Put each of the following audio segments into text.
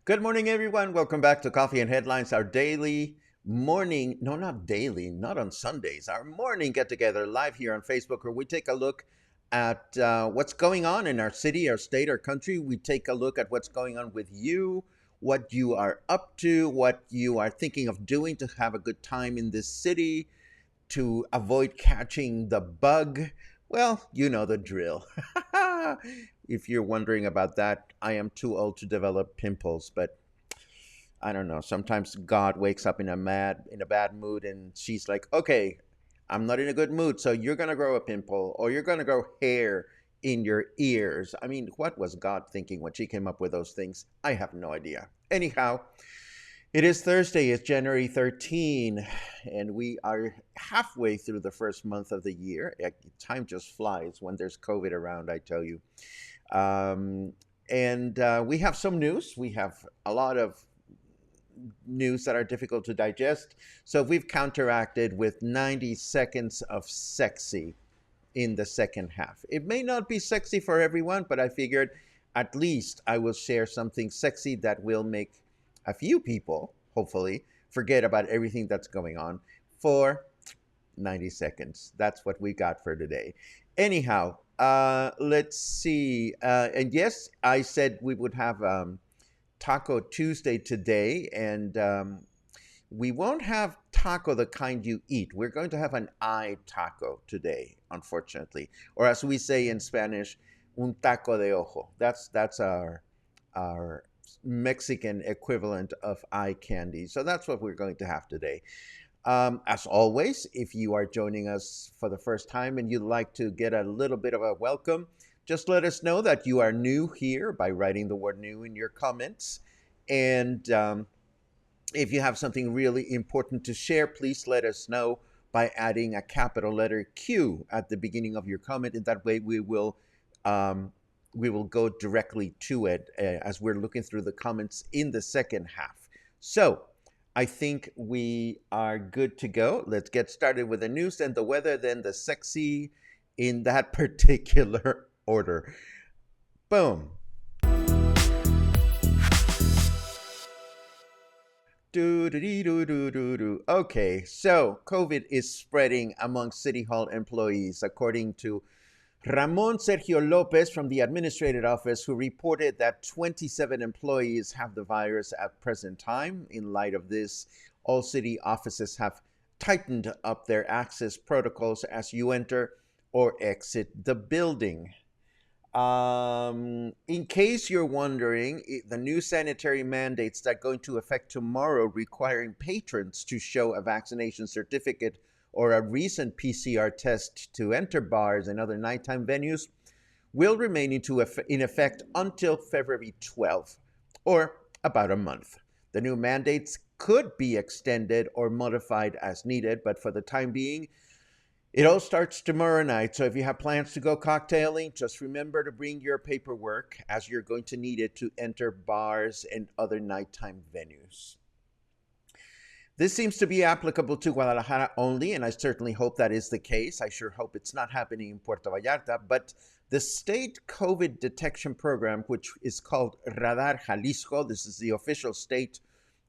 Good morning, everyone. Welcome back to Coffee and Headlines, our daily morning, no, not daily, not on Sundays, our morning get together live here on Facebook, where we take a look at what's going on in our city, our state, our country. We take a look at what's going on with you, what you are up to, what you are thinking of doing to have a good time in this city, to avoid catching the bug. Well, you know the drill. If you're wondering about that, I am too old to develop pimples, but I don't know. Sometimes God wakes up in a bad mood, and she's like, "Okay, I'm not in a good mood, so you're gonna grow a pimple, or you're gonna grow hair in your ears." I mean, what was God thinking when she came up with those things? I have no idea. Anyhow, it is Thursday. It's January 13, and we are halfway through the first month of the year. Time just flies when there's COVID around, I tell you. Um, and we have some news. We have a lot of news that are difficult to digest. So we've counteracted with 90 seconds of sexy in the second half. It may not be sexy for everyone, but I figured at least I will share something sexy that will make a few people, hopefully, forget about everything that's going on for 90 seconds. That's what we got for today. Anyhow, let's see. And yes, I said we would have Taco Tuesday today, and we won't have taco the kind you eat. We're going to have an eye taco today, unfortunately, or as we say in Spanish, un taco de ojo. That's our Mexican equivalent of eye candy. So that's what we're going to have today. As always, if you are joining us for the first time and you'd like to get a little bit of a welcome, just let us know that you are new here by writing the word new in your comments. And if you have something really important to share, please let us know by adding a capital letter Q at the beginning of your comment. And that way we will go directly to it as we're looking through the comments in the second half. So I think we are good to go. Let's get started with the news and the weather, then the sexy in that particular order. Boom. Okay, so COVID is spreading among City Hall employees, according to Ramon Sergio Lopez from the administrative office, who reported that 27 employees have the virus at present time. In light of this, all city offices have tightened up their access protocols as you enter or exit the building. In case you're wondering, the new sanitary mandates that go into effect tomorrow, requiring patrons to show a vaccination certificate or a recent PCR test to enter bars and other nighttime venues, will remain in effect until February 12th, or about a month. The new mandates could be extended or modified as needed, but for the time being, It all starts tomorrow night, so if you have plans to go cocktailing, just remember to bring your paperwork as you're going to need it to enter bars and other nighttime venues. This seems to be applicable to Guadalajara only, and I certainly hope that is the case. I sure hope it's not happening in Puerto Vallarta, but the state COVID detection program, which is called Radar Jalisco, this is the official state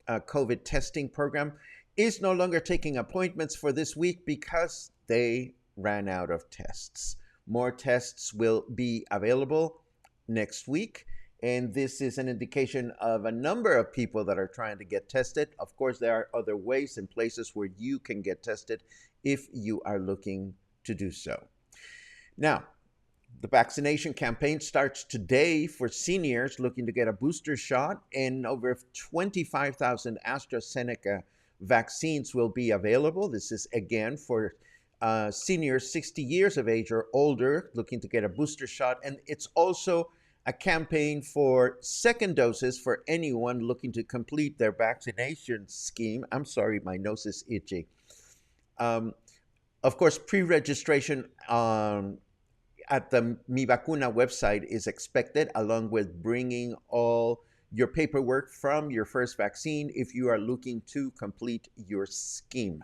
COVID testing program, is no longer taking appointments for this week because they ran out of tests. More tests will be available next week. And this is an indication of a number of people that are trying to get tested. Of course, there are other ways and places where you can get tested if you are looking to do so. Now, the vaccination campaign starts today for seniors looking to get a booster shot, and over 25,000 AstraZeneca vaccines will be available. This is again for seniors 60 years of age or older looking to get a booster shot, and it's also a campaign for second doses for anyone looking to complete their vaccination scheme. I'm sorry, my nose is itchy. Of course, pre-registration at the Mi Vacuna website is expected, along with bringing all your paperwork from your first vaccine if you are looking to complete your scheme.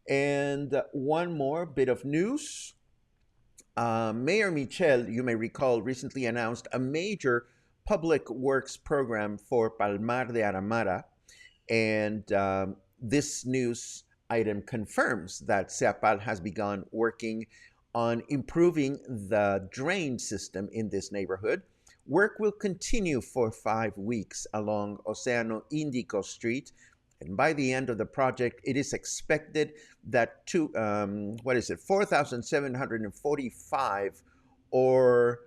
And one more bit of news. Mayor Michel, you may recall, recently announced a major public works program for Palmar de Aramara. And this news item confirms that SEAPAL has begun working on improving the drain system in this neighborhood. Work will continue for 5 weeks along Océano Índico Street. And by the end of the project, it is expected that 4,745 or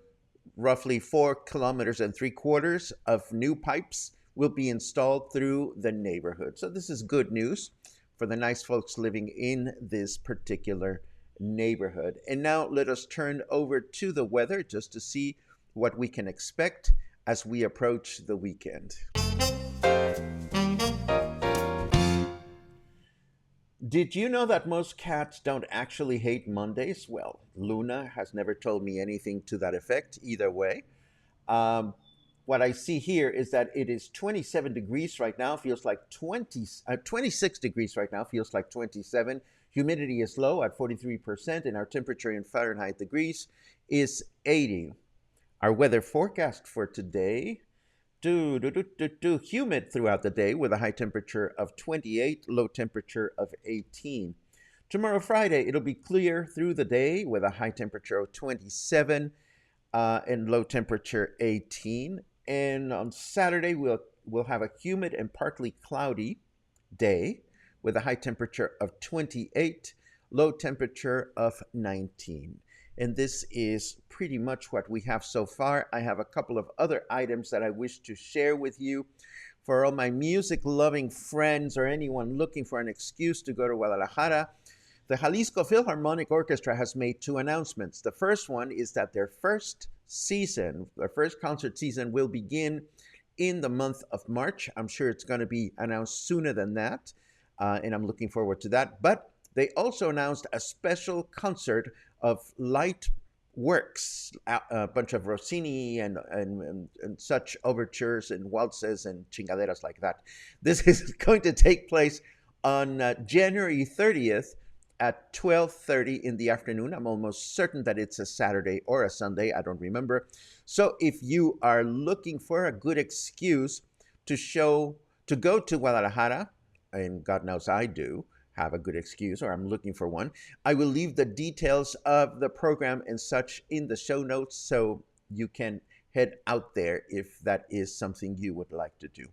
roughly 4 kilometers and 3/4 of new pipes will be installed through the neighborhood. So this is good news for the nice folks living in this particular neighborhood. And now let us turn over to the weather just to see what we can expect as we approach the weekend. Did you know that most cats don't actually hate Mondays? Well, Luna has never told me anything to that effect either way. Um, what I see here is that it is 27 degrees right now, feels like 26 degrees right now, feels like 27. Humidity is low at 43%, and our temperature in Fahrenheit degrees is 80. Our weather forecast for today, humid throughout the day with a high temperature of 28, low temperature of 18. Tomorrow, Friday, it'll be clear through the day with a high temperature of 27 and low temperature 18. And on Saturday, we'll have a humid and partly cloudy day with a high temperature of 28, low temperature of 19. And this is pretty much what we have so far. I have a couple of other items that I wish to share with you. For all my music-loving friends or anyone looking for an excuse to go to Guadalajara, the Jalisco Philharmonic Orchestra has made 2 announcements. The first one is that their first concert season will begin in the month of March. I'm sure it's going to be announced sooner than that, and I'm looking forward to that. But they also announced a special concert of light works, a bunch of Rossini and such overtures and waltzes and chingaderas like that. This is going to take place on January 30th at 12:30 in the afternoon. I'm almost certain that it's a Saturday or a Sunday. I don't remember. So if you are looking for a good excuse to go to Guadalajara, and God knows I do have a good excuse, or I'm looking for one, I will leave the details of the program and such in the show notes so you can head out there if that is something you would like to do.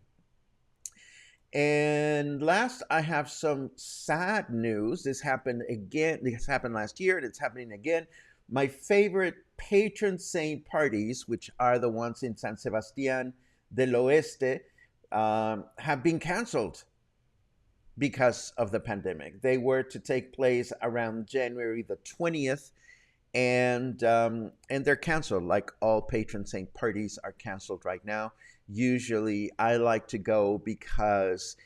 And last, I have some sad news. This happened again. This happened last year, and it's happening again. My favorite patron saint parties, which are the ones in San Sebastián del Oeste, have been canceled because of the pandemic. They were to take place around January the 20th, and they're canceled. Like all patron saint parties are canceled right now. Usually I like to go because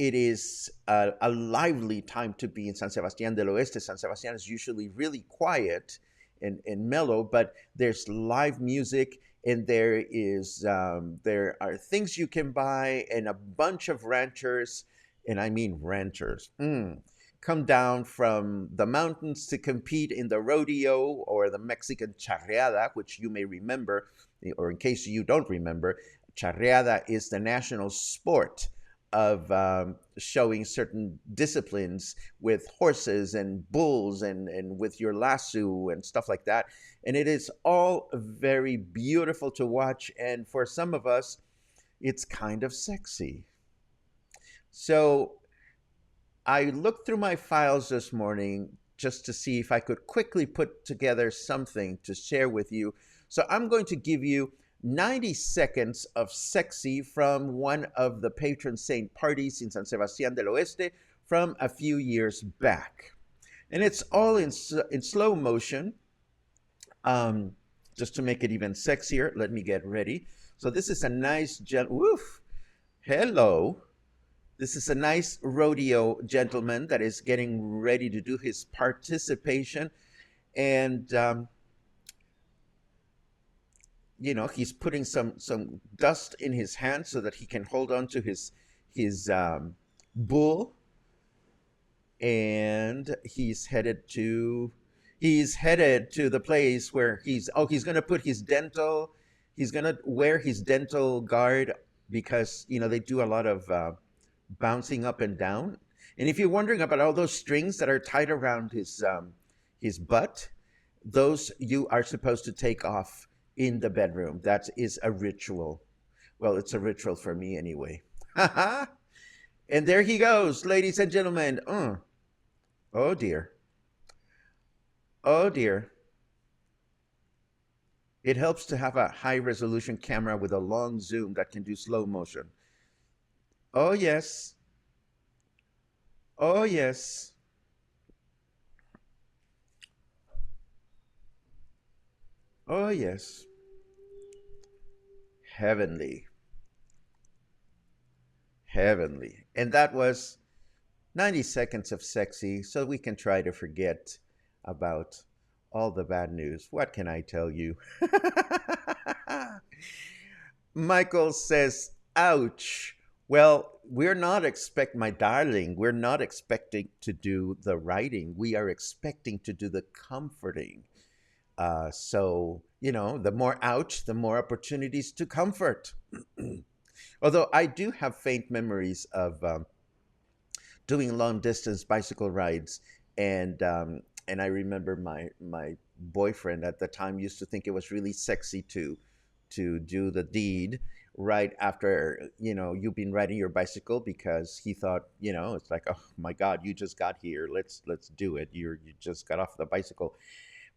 it is a lively time to be in San Sebastián del Oeste. San Sebastián is usually really quiet and mellow, but there's live music, and there are things you can buy, and a bunch of ranchers, and I mean ranchers, come down from the mountains to compete in the rodeo or the Mexican charreada, which you may remember, or in case you don't remember, charreada is the national sport of showing certain disciplines with horses and bulls and with your lasso and stuff like that. And it is all very beautiful to watch. And for some of us, it's kind of sexy. So I looked through my files this morning just to see if I could quickly put together something to share with you. So I'm going to give you 90 seconds of sexy from one of the patron saint parties in San Sebastián del Oeste from a few years back. And it's all in slow motion. Just to make it even sexier, let me get ready. So this is a nice, woof, hello. This is a nice rodeo gentleman that is getting ready to do his participation. And he's putting some dust in his hand so that he can hold on to his bull, and he's headed to the place where he's going to put he's going to wear his dental guard, because they do a lot of bouncing up and down. And if you're wondering about all those strings that are tied around his butt, those you are supposed to take off in the bedroom. That is a ritual. Well, it's a ritual for me anyway. And there he goes, ladies and gentlemen. Oh dear. Oh dear. It helps to have a high resolution camera with a long zoom that can do slow motion. Oh yes. Oh yes. Oh yes. Heavenly. Heavenly. And that was 90 seconds of sexy, so we can try to forget about all the bad news. What can I tell you? Michael says, ouch. Well, my darling, we're not expecting to do the writing. We are expecting to do the comforting. So, the more ouch, the more opportunities to comfort. Although I do have faint memories of doing long distance bicycle rides, and I remember my boyfriend at the time used to think it was really sexy to do the deed right after you've been riding your bicycle, because he thought it's like, oh my God, you just got here, let's do it. You just got off the bicycle.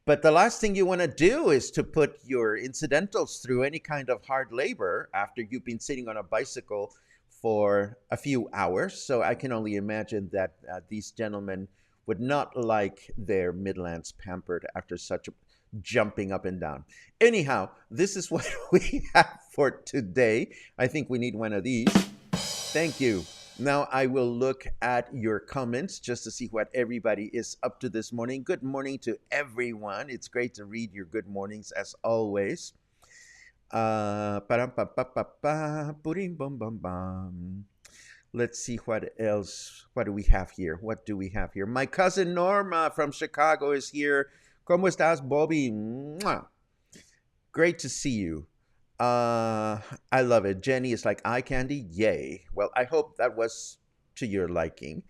But the last thing you want to do is to put your incidentals through any kind of hard labor after you've been sitting on a bicycle for a few hours. So I can only imagine that these gentlemen would not like their Midlands pampered after such a jumping up and down. Anyhow, this is what we have for today. I think we need one of these. Thank you. Now I will look at your comments just to see what everybody is up to this morning. Good morning to everyone. It's great to read your good mornings as always. Let's see what else. What do we have here? My cousin Norma from Chicago is here. ¿Cómo estás, Bobby? Mwah. Great to see you. I love it. Jenny is like, eye candy? Yay. Well, I hope that was to your liking.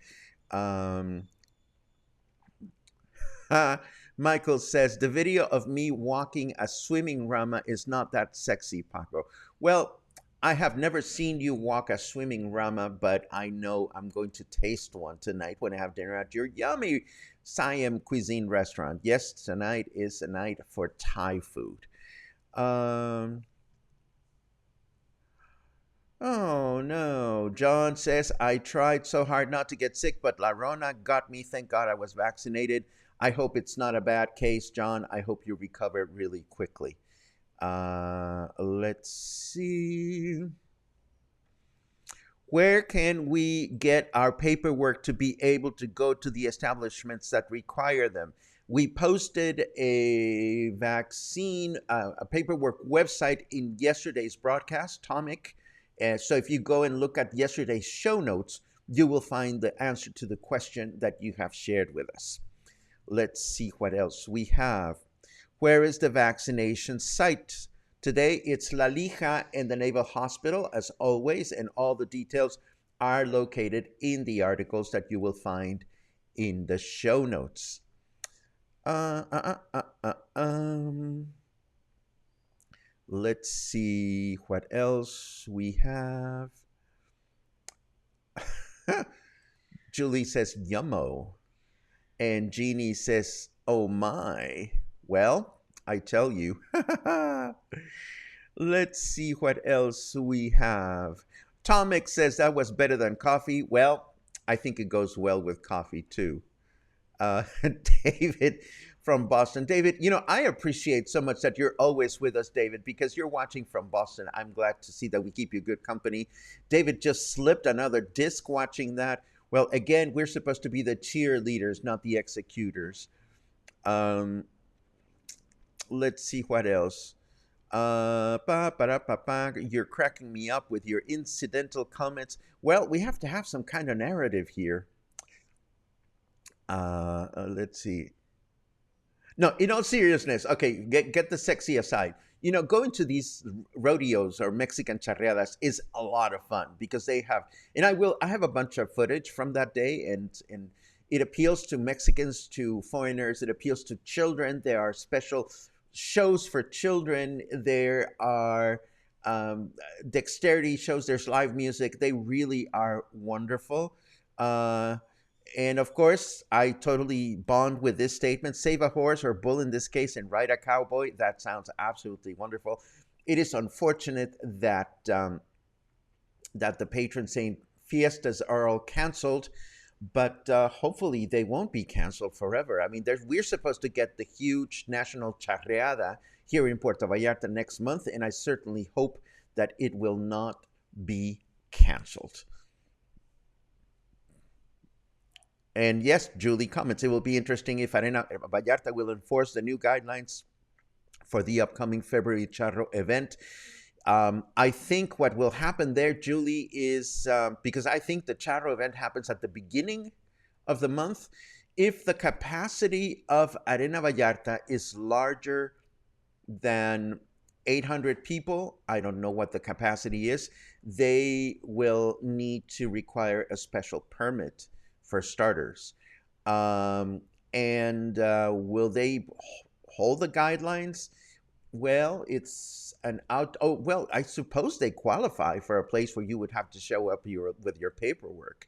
Michael says, the video of me walking a swimming rama is not that sexy, Paco. Well, I have never seen you walk a swimming rama, but I know I'm going to taste one tonight when I have dinner at your yummy Siam cuisine restaurant. Yes, tonight is a night for Thai food. Oh no. John says, I tried so hard not to get sick, but La Rona got me. Thank God I was vaccinated. I hope it's not a bad case, John. I hope you recover really quickly. Let's see. Where can we get our paperwork to be able to go to the establishments that require them? We posted a paperwork website in yesterday's broadcast, Tomic. So if you go and look at yesterday's show notes, you will find the answer to the question that you have shared with us. Let's see what else we have. Where is the vaccination site? Today it's La Lija and the Naval Hospital, as always, and all the details are located in the articles that you will find in the show notes. Uh, uh, uh, uh, uh, um, let's see what else we have. Julie says, yummo. And Jeannie says, oh my. Well, I tell you. Let's see what else we have. Tomic says that was better than coffee. Well, I think it goes well with coffee too. Uh, David from Boston. David, I appreciate so much that you're always with us, David, because you're watching from Boston. I'm glad to see that we keep you good company. David just slipped another disc watching that. Well, again, we're supposed to be the cheerleaders, not the executors. Um, let's see what else. You're cracking me up with your incidental comments. Well, we have to have some kind of narrative here. Let's see. No, in all seriousness, okay, get the sexy aside. Going to these rodeos or Mexican charreadas is a lot of fun because they have, and I have a bunch of footage from that day, and it appeals to Mexicans, to foreigners, it appeals to children. There are special shows for children. There are dexterity shows. There's live music. They really are wonderful. Uh, and of course, I totally bond with this statement: save a horse or bull in this case and ride a cowboy. That sounds absolutely wonderful. It is unfortunate that the patron saint fiestas are all canceled, but hopefully they won't be canceled forever. I mean, we're supposed to get the huge national charreada here in Puerto Vallarta next month, and I certainly hope that it will not be canceled. And yes, Julie comments, it will be interesting if Arena Vallarta will enforce the new guidelines for the upcoming February Charo event. I think what will happen there, Julie, is because I think the Charo event happens at the beginning of the month. If the capacity of Arena Vallarta is larger than 800 people, I don't know what the capacity is, they will need to require a special permit for starters. And will they hold the guidelines? Well, it's an out. Oh, well, I suppose they qualify for a place where you would have to show up with your paperwork.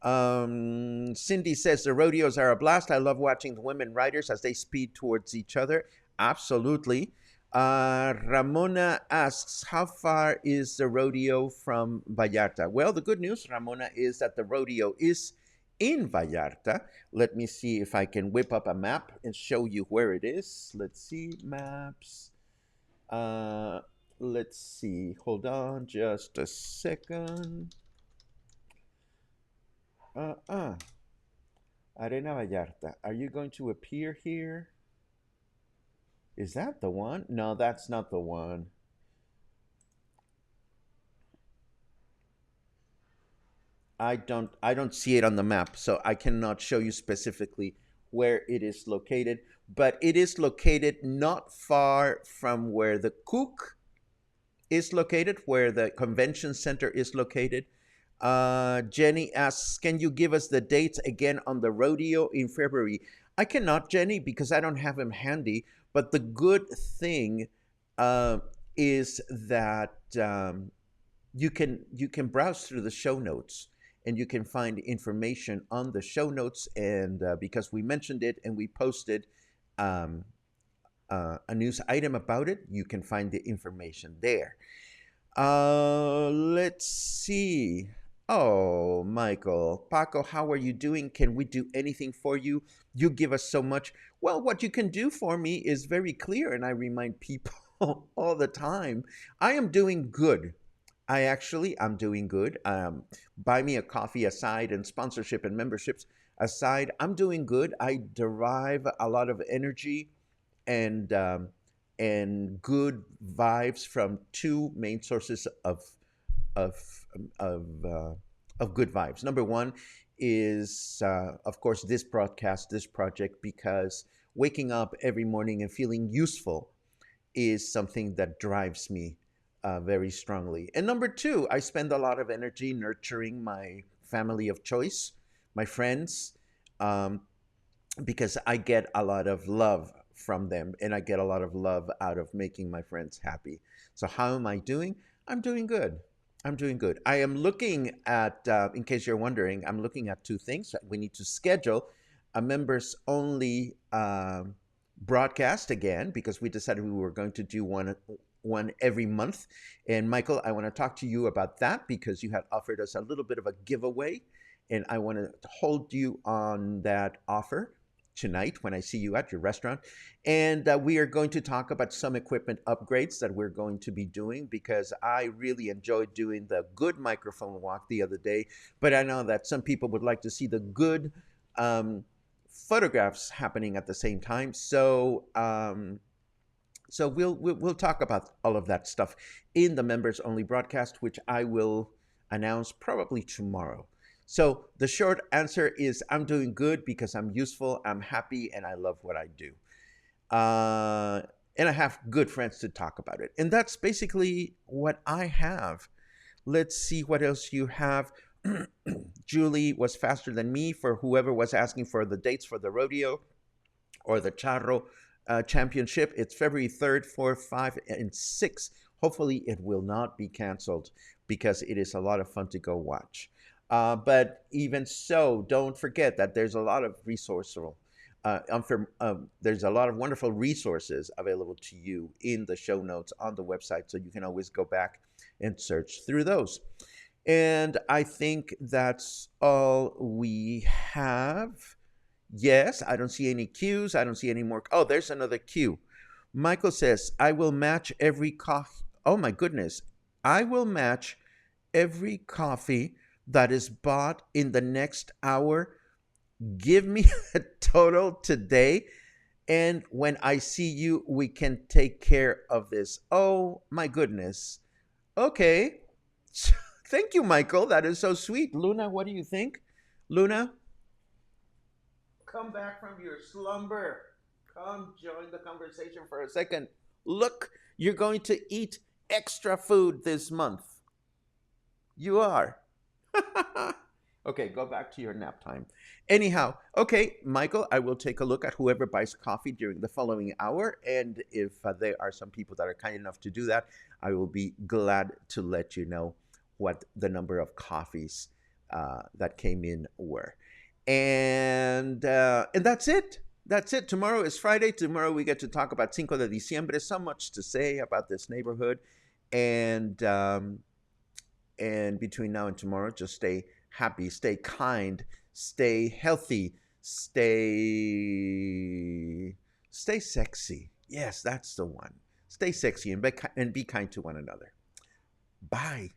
Cindy says the rodeos are a blast. I love watching the women riders as they speed towards each other. Absolutely. Ramona asks, how far is the rodeo from Vallarta? Well, the good news, Ramona, is that the rodeo is in Vallarta. Let me see if I can whip up a map and show you where it is. Let's see, maps. Let's see. Hold on just a second. Arena Vallarta. Are you going to appear here? Is that the one? No, that's not the one. I don't see it on the map, so I cannot show you specifically where it is located, but it is located not far from where the Cook is located, where the convention center is located. Jenny asks, can you give us the dates again on the rodeo in February? I cannot, Jenny, because I don't have them handy, but the good thing is that you can browse through the show notes and you can find information on the show notes. And because we mentioned it and we posted a news item about it, you can find the information there. Let's see. Oh, Michael, Paco, how are you doing? Can we do anything for you? You give us so much. Well, what you can do for me is very clear, and I remind people all the time. I am doing good. I'm doing good. Buy me a coffee aside and sponsorship and memberships aside, I'm doing good. I derive a lot of energy and good vibes from two main sources of of of good vibes. Number one is, of course, this broadcast, this project, because waking up every morning and feeling useful is something that drives me very strongly. And number two, I spend a lot of energy nurturing my family of choice, my friends, um, because I get a lot of love from them and I get a lot of love out of making my friends happy. So, how am I doing? I'm doing good. I'm doing good. I am looking at, in case you're wondering, I'm looking at two things. We need to schedule a members only broadcast again because we decided we were going to do one every month. And Michael, I want to talk to you about that because you had offered us a little bit of a giveaway, and I want to hold you on that offer tonight when I see you at your restaurant. And we are going to talk about some equipment upgrades that we're going to be doing because I really enjoyed doing the good microphone walk the other day. But I know that some people would like to see the good photographs happening at the same time. So we'll talk about all of that stuff in the members only broadcast, which I will announce probably tomorrow. So the short answer is I'm doing good because I'm useful, I'm happy, and I love what I do. And I have good friends to talk about it. And that's basically what I have. Let's see what else you have. Julie was faster than me for whoever was asking for the dates for the rodeo or the Charo championship. It's February 3rd, 4th, 5th, and 6th. Hopefully, it will not be canceled because it is a lot of fun to go watch. But even so, don't forget that there's a lot of there's a lot of wonderful resources available to you in the show notes on the website, so you can always go back and search through those. And I think that's all we have. Yes, I don't see any cues. I don't see any more. Oh, there's another cue. Michael says, I will match every coffee. Oh, my goodness. I will match every coffee that is bought in the next hour. Give me a total today. And when I see you, we can take care of this. Oh, my goodness. Okay. Thank you, Michael. That is so sweet. Luna, what do you think? Luna, come back from your slumber. Come join the conversation for a second. Look, you're going to eat extra food this month. You are. Okay, go back to your nap time. Anyhow, okay, Michael, I will take a look at whoever buys coffee during the following hour. And if there are some people that are kind enough to do that, I will be glad to let you know what the number of coffees that came in were. And that's it. That's it. Tomorrow is Friday. Tomorrow we get to talk about Cinco de Diciembre. So much to say about this neighborhood. And between now and tomorrow, just stay happy, stay kind, stay healthy, stay sexy. Yes, that's the one. Stay sexy and be kind to one another. Bye.